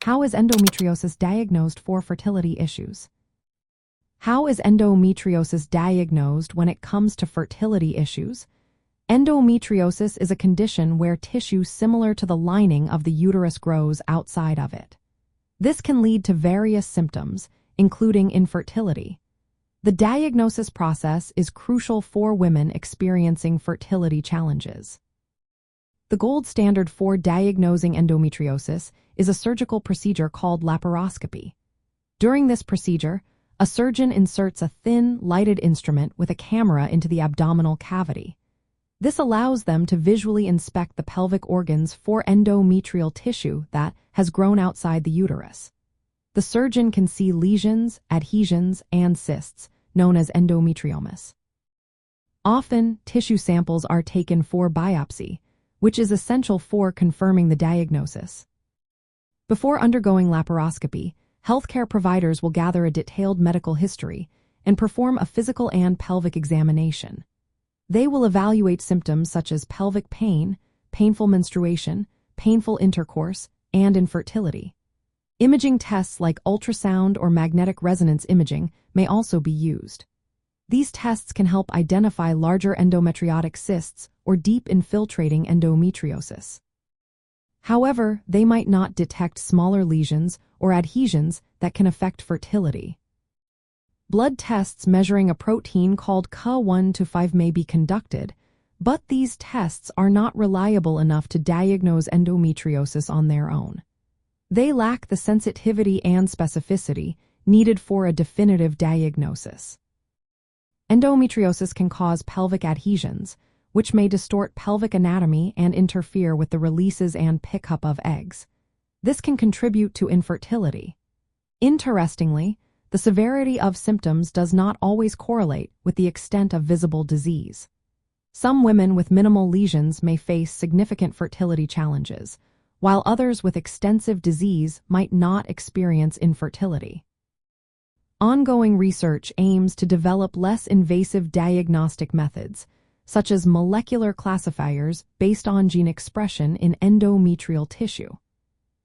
How is endometriosis diagnosed for fertility issues? How is endometriosis diagnosed when it comes to fertility issues? Endometriosis is a condition where tissue similar to the lining of the uterus grows outside of it. This can lead to various symptoms, including infertility. The diagnosis process is crucial for women experiencing fertility challenges. The gold standard for diagnosing endometriosis is a surgical procedure called laparoscopy. During this procedure, a surgeon inserts a thin, lighted instrument with a camera into the abdominal cavity. This allows them to visually inspect the pelvic organs for endometrial tissue that has grown outside the uterus. The surgeon can see lesions, adhesions, and cysts, known as endometriomas. Often, tissue samples are taken for biopsy, which is essential for confirming the diagnosis. Before undergoing laparoscopy, healthcare providers will gather a detailed medical history and perform a physical and pelvic examination. They will evaluate symptoms such as pelvic pain, painful menstruation, painful intercourse, and infertility. Imaging tests like ultrasound or magnetic resonance imaging may also be used. These tests can help identify larger endometriotic cysts or deep infiltrating endometriosis. However, they might not detect smaller lesions or adhesions that can affect fertility. Blood tests measuring a protein called Ca1-5 may be conducted, but these tests are not reliable enough to diagnose endometriosis on their own. They lack the sensitivity and specificity needed for a definitive diagnosis. Endometriosis can cause pelvic adhesions, which may distort pelvic anatomy and interfere with the releases and pickup of eggs. This can contribute to infertility. Interestingly, the severity of symptoms does not always correlate with the extent of visible disease. Some women with minimal lesions may face significant fertility challenges, while others with extensive disease might not experience infertility. Ongoing research aims to develop less invasive diagnostic methods, such as molecular classifiers based on gene expression in endometrial tissue.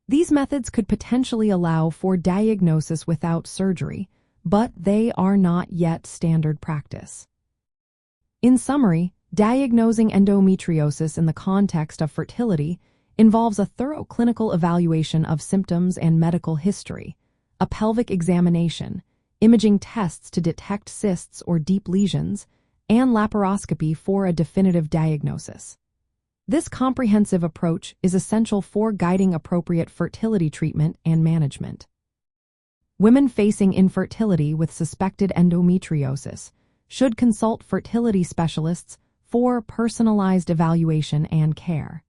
These methods could potentially allow for diagnosis without surgery, but they are not yet standard practice. In summary, diagnosing endometriosis in the context of fertility involves a thorough clinical evaluation of symptoms and medical history, a pelvic examination, imaging tests to detect cysts or deep lesions, and laparoscopy for a definitive diagnosis. This comprehensive approach is essential for guiding appropriate fertility treatment and management. Women facing infertility with suspected endometriosis should consult fertility specialists for personalized evaluation and care.